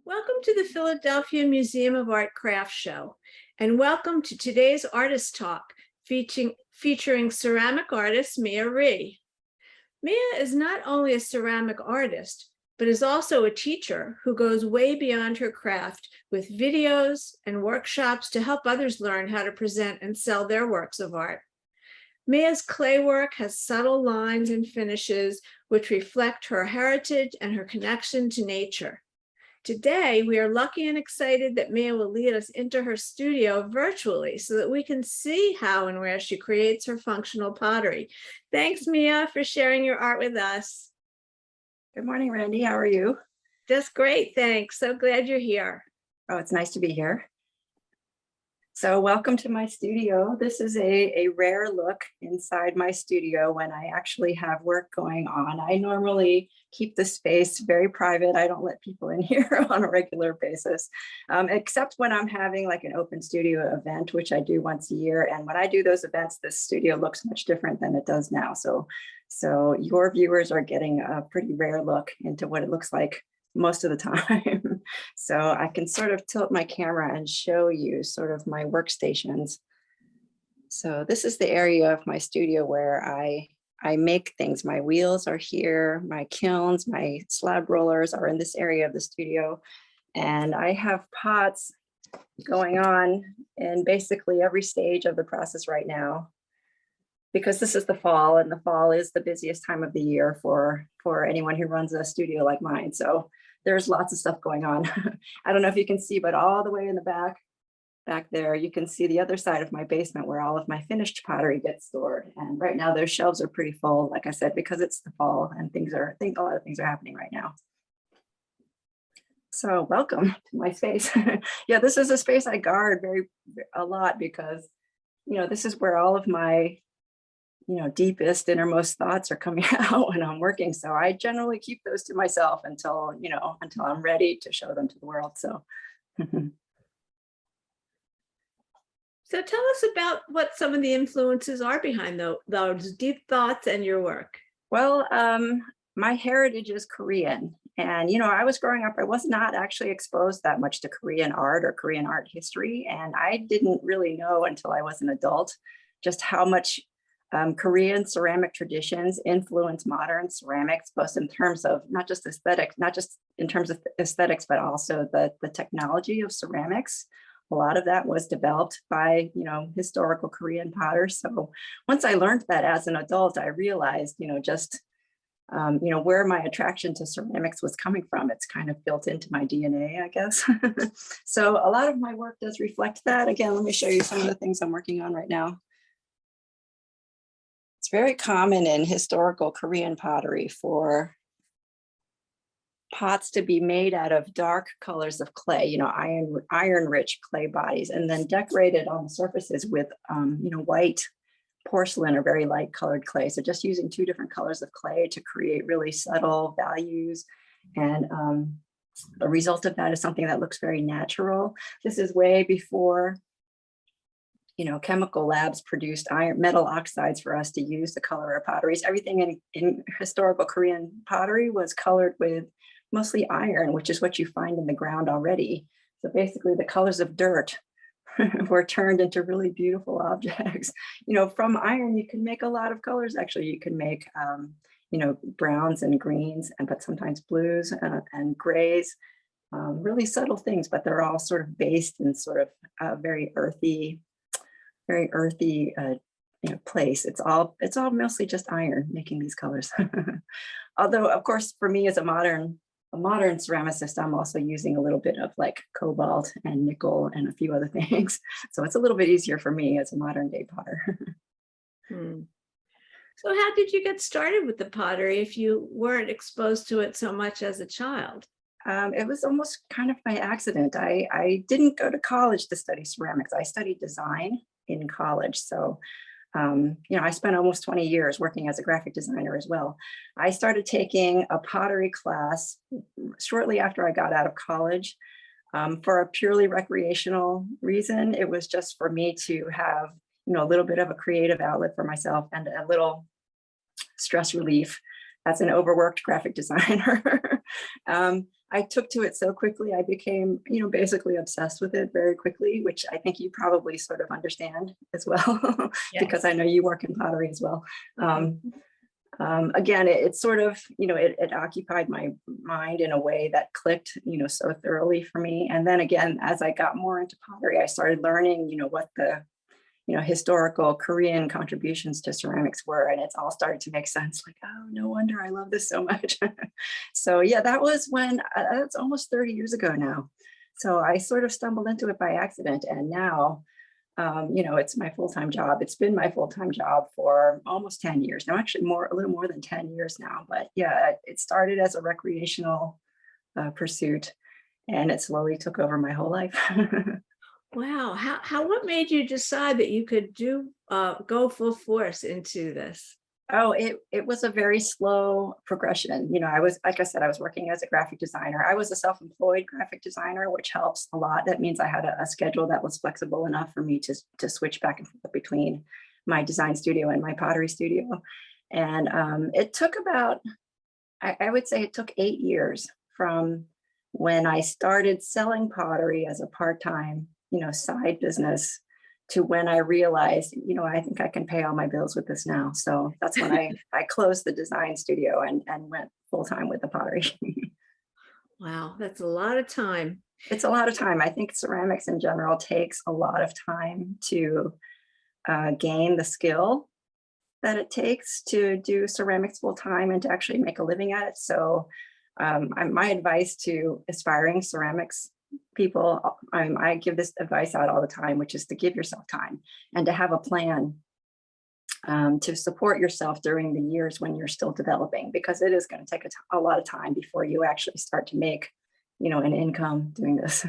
Welcome to the Philadelphia Museum of Art Craft Show, and welcome to today's Artist Talk featuring ceramic artist Rhee. Mia is not only a ceramic artist, but is also a teacher who goes way beyond her craft with videos and workshops to help others learn how to present and sell their works of art. Mia's clay work has subtle lines and finishes which reflect her heritage and her connection to nature. Today, we are lucky and excited that Mia will lead us into her studio virtually so that we can see how and where she creates her functional pottery. Thanks, Mia, for sharing your art with us. Good morning, Randy. How are you? Just great, thanks. So glad you're here. Oh, it's nice to be here. So welcome to my studio. This is a rare look inside my studio when I actually have work going on. I normally keep the space very private. I don't let people in here on a regular basis, except when I'm having like an open studio event, which I do once a year. And when I do those events, this studio looks much different than it does now. So your viewers are getting a pretty rare look into what it looks like most of the time. So I can sort of tilt my camera and show you sort of my workstations. So this is the area of my studio where I make things. My wheels are here, my kilns, my slab rollers are in this area of the studio. And I have pots going on in basically every stage of the process right now, because this is the fall, and the fall is the busiest time of the year for anyone who runs a studio like mine. So there's lots of stuff going on. I don't know if you can see, but all the way in the back there, you can see the other side of my basement where all of my finished pottery gets stored. And right now those shelves are pretty full, like I said, because it's the fall and I think a lot of things are happening right now. So welcome to my space. Yeah, this is a space I guard a lot because, this is where all of my deepest innermost thoughts are coming out when I'm working. So I generally keep those to myself until I'm ready to show them to the world. So. So tell us about what some of the influences are behind those deep thoughts and your work. Well, my heritage is Korean. And, I was growing up, I was not actually exposed that much to Korean art or Korean art history. And I didn't really know until I was an adult just how much Korean ceramic traditions influence modern ceramics, both in terms of not just in terms of aesthetics, but also the technology of ceramics. A lot of that was developed by, historical Korean potters. So once I learned that as an adult, I realized, where my attraction to ceramics was coming from. It's kind of built into my DNA, I guess. So a lot of my work does reflect that. Again, let me show you some of the things I'm working on right now. It's very common in historical Korean pottery for pots to be made out of dark colors of clay, iron-rich clay bodies, and then decorated on the surfaces with, white porcelain or very light colored clay. So just using two different colors of clay to create really subtle values. And the result of that is something that looks very natural. This is way before chemical labs produced metal oxides for us to use to color our potteries. Everything in historical Korean pottery was colored with mostly iron, which is what you find in the ground already. So basically the colors of dirt were turned into really beautiful objects. From iron, you can make a lot of colors. Actually, you can make, browns and greens, but sometimes blues and grays, really subtle things, but they're all sort of based in sort of a very earthy place. It's all mostly just iron making these colors. Although, of course, for me as a modern ceramicist, I'm also using a little bit of like cobalt and nickel and a few other things. So it's a little bit easier for me as a modern day potter. So how did you get started with the pottery if you weren't exposed to it so much as a child? It was almost kind of by accident. I didn't go to college to study ceramics. I studied design in college. So, I spent almost 20 years working as a graphic designer as well. I started taking a pottery class shortly after I got out of college for a purely recreational reason. It was just for me to have, a little bit of a creative outlet for myself and a little stress relief as an overworked graphic designer. I took to it so quickly. I became, basically obsessed with it very quickly, which I think you probably sort of understand as well, because I know you work in pottery as well. Again, it sort of, it occupied my mind in a way that clicked, so thoroughly for me. And then again, as I got more into pottery, I started learning, what the historical Korean contributions to ceramics were, and it's all started to make sense. Like, oh, no wonder I love this so much. So yeah, that was when, that's almost 30 years ago now. So I sort of stumbled into it by accident, and now, it's my full-time job. It's been my full-time job for almost 10 years now, actually a little more than 10 years now. But yeah, it started as a recreational pursuit, and it slowly took over my whole life. Wow. What made you decide that you could go full force into this? Oh, it was a very slow progression. I was, like I said, I was working as a graphic designer. I was a self-employed graphic designer, which helps a lot. That means I had a schedule that was flexible enough for me to switch back and forth between my design studio and my pottery studio. And it took about, I would say it took 8 years from when I started selling pottery as a part-time, side business, to when I realized, I think I can pay all my bills with this now. So that's when I closed the design studio and went full-time with the pottery. Wow, that's a lot of time. It's a lot of time. I think ceramics in general takes a lot of time to gain the skill that it takes to do ceramics full-time and to actually make a living at it. So my advice to aspiring ceramics people, I give this advice out all the time, which is to give yourself time and to have a plan to support yourself during the years when you're still developing, because it is going to take a lot of time before you actually start to make, an income doing this.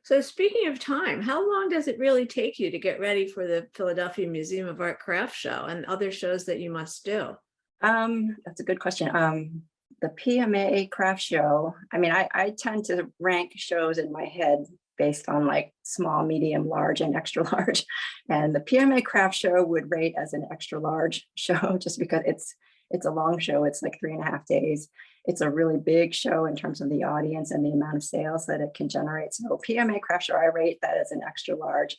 So speaking of time, how long does it really take you to get ready for the Philadelphia Museum of Art Craft Show and other shows that you must do? That's a good question. The PMA craft show, I tend to rank shows in my head based on like small, medium, large, and extra large. And the PMA craft show would rate as an extra large show just because it's a long show. It's like 3.5 days. It's a really big show in terms of the audience and the amount of sales that it can generate. So PMA craft show, I rate that as an extra large.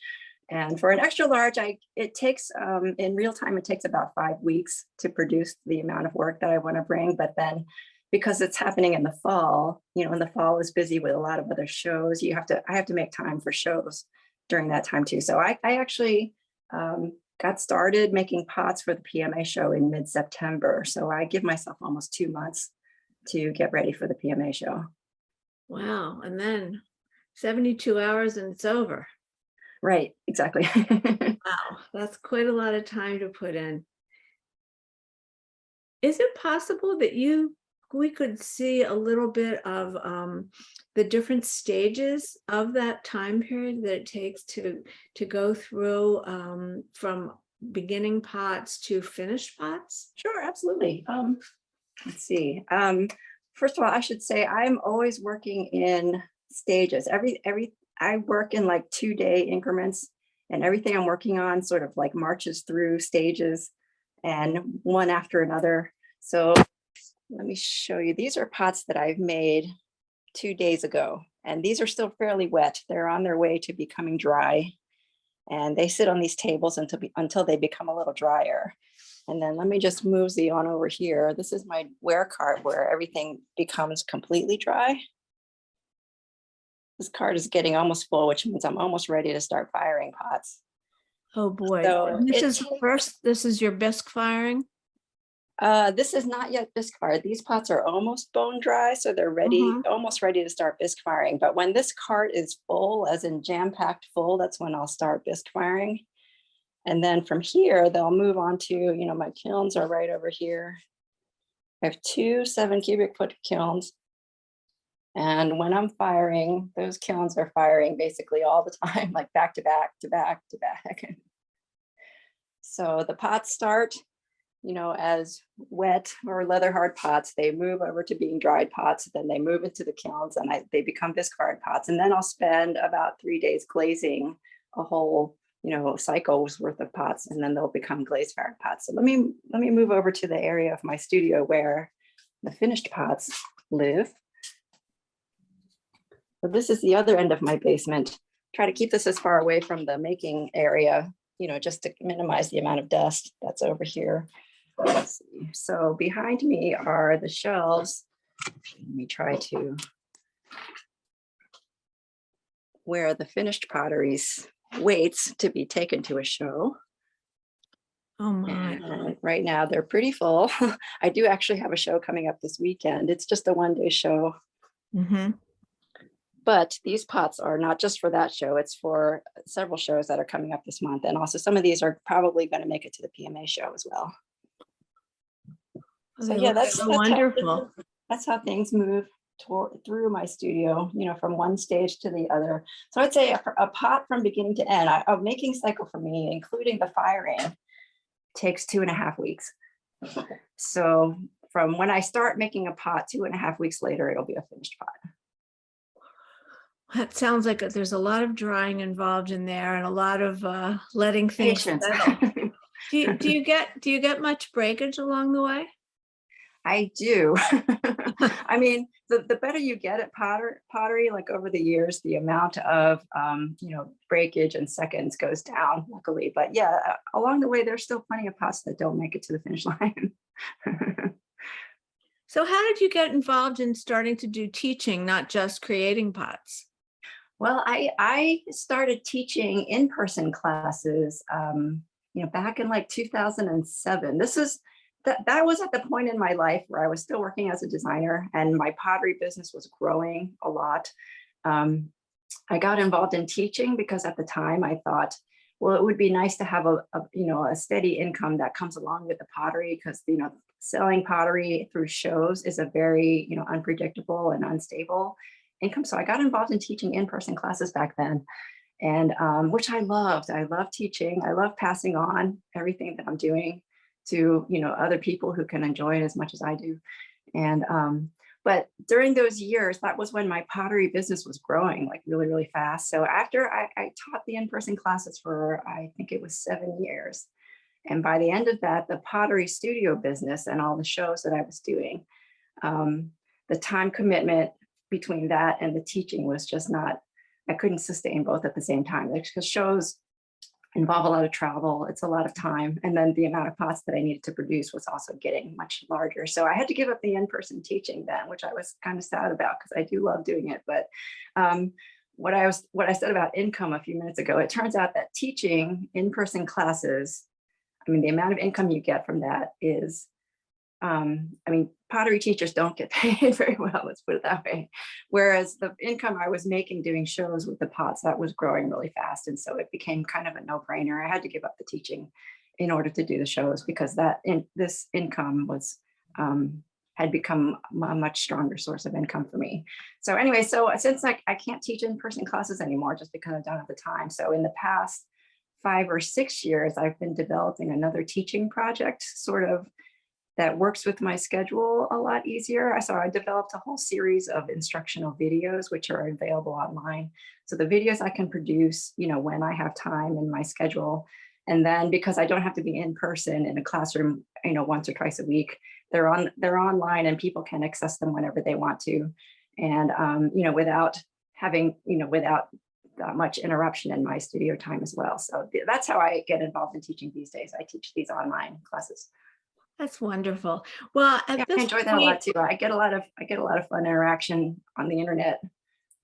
And for an extra large, it takes, in real time, it takes about 5 weeks to produce the amount of work that I want to bring. But then because it's happening in the fall, and the fall is busy with a lot of other shows, I have to make time for shows during that time too. So I actually got started making pots for the PMA show in mid-September. So I give myself almost 2 months to get ready for the PMA show. Wow. And then 72 hours and it's over. Right, exactly. Wow, that's quite a lot of time to put in. Is it possible that we could see a little bit of the different stages of that time period that it takes to go through from beginning pots to finished pots? Sure, absolutely. Let's see. First of all, I should say I'm always working in stages. I work in like 2-day increments, and everything I'm working on sort of like marches through stages and one after another. So let me show you. These are pots that I've made 2 days ago, and these are still fairly wet. They're on their way to becoming dry, and they sit on these tables until they become a little drier. And then let me just move Z on over here. This is my wear cart where everything becomes completely dry. This cart is getting almost full, which means I'm almost ready to start firing pots. Oh boy. So This is your bisque firing? This is not yet bisque fired. These pots are almost bone dry, so they're ready, almost ready to start bisque firing. But when this cart is full, as in jam-packed full, that's when I'll start bisque firing. And then from here, they'll move on to, my kilns are right over here. I have 2 7 cubic foot kilns. And when I'm firing, those kilns are firing basically all the time, like back to back to back to back. So the pots start, as wet or leather hard pots. They move over to being dried pots. Then they move into the kilns and they become bisque fired pots. And then I'll spend about 3 days glazing a whole cycles worth of pots, and then they'll become glazed fabric pots. So let me move over to the area of my studio where the finished pots live. So this is the other end of my basement. Try to keep this as far away from the making area, just to minimize the amount of dust that's over here. Let's see. So behind me are the shelves. Let me try to where the finished potteries waits to be taken to a show. Oh my. And right now they're pretty full. I do actually have a show coming up this weekend. It's just a one-day show. Mm-hmm. But these pots are not just for that show, it's for several shows that are coming up this month. And also some of these are probably going to make it to the PMA show as well. So yeah, that's wonderful. That's how things move through my studio, from one stage to the other. So I'd say a pot from beginning to end, a making cycle for me, including the firing, takes 2.5 weeks. So from when I start making a pot, 2.5 weeks later, it'll be a finished pot. That sounds like there's a lot of drying involved in there and a lot of letting things settle. Do you get much breakage along the way? I do. I mean, the better you get at pottery, like over the years, the amount of breakage and seconds goes down, luckily. But yeah, along the way, there's still plenty of pots that don't make it to the finish line. So how did you get involved in starting to do teaching, not just creating pots? Well, I started teaching in-person classes, back in like 2007. That was at the point in my life where I was still working as a designer and my pottery business was growing a lot. I got involved in teaching because at the time I thought, well, it would be nice to have a steady income that comes along with the pottery, because selling pottery through shows is a very unpredictable and unstable income. So I got involved in teaching in-person classes back then, and which I loved. I love teaching. I love passing on everything that I'm doing to other people who can enjoy it as much as I do. And but during those years, that was when my pottery business was growing like really, really fast. So after I taught the in-person classes for, I think it was 7 years. And by the end of that, the pottery studio business and all the shows that I was doing, the time commitment between that and the teaching was just not, I couldn't sustain both at the same time, because shows involve a lot of travel. It's a lot of time. And then the amount of pots that I needed to produce was also getting much larger. So I had to give up the in-person teaching then, which I was kind of sad about because I do love doing it. But what I said about income a few minutes ago, it turns out that teaching in-person classes, I mean, the amount of income you get from that is, pottery teachers don't get paid very well, let's put it that way. Whereas the income I was making doing shows with the pots, that was growing really fast. And so it became kind of a no-brainer. I had to give up the teaching in order to do the shows, because this income was, had become a much stronger source of income for me. So anyway, so since I can't teach in-person classes anymore, just because I don't have the time. So in the past 5 or 6 years, I've been developing another teaching project, sort of, that works with my schedule a lot easier. So I developed a whole series of instructional videos, which are available online. So the videos I can produce, when I have time in my schedule. And then because I don't have to be in person in a classroom, once or twice a week, they're online and people can access them whenever they want to. And, without having, without that much interruption in my studio time as well. So that's how I get involved in teaching these days. I teach these online classes. That's wonderful. Well, I enjoy that a lot too. I get a lot of fun interaction on the internet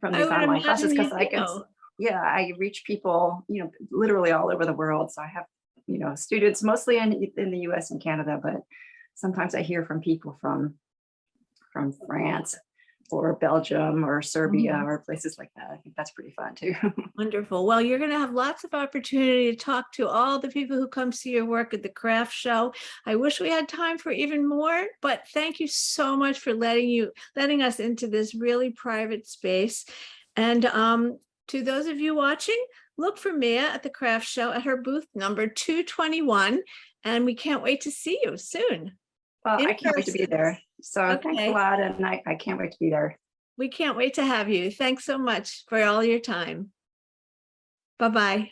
from these online classes, because I reach people, literally all over the world. So I have, students mostly in the US and Canada, but sometimes I hear from people from France or Belgium or Serbia or places like that. I think that's pretty fun too. Wonderful. Well, you're going to have lots of opportunity to talk to all the people who come see your work at the craft show. I wish we had time for even more, but thank you so much for letting us into this really private space. And to those of you watching, look for Mia at the craft show at her booth number 221. And we can't wait to see you soon. Well, I can't wait to be there. So thanks a lot. And I can't wait to be there. We can't wait to have you. Thanks so much for all your time. Bye-bye.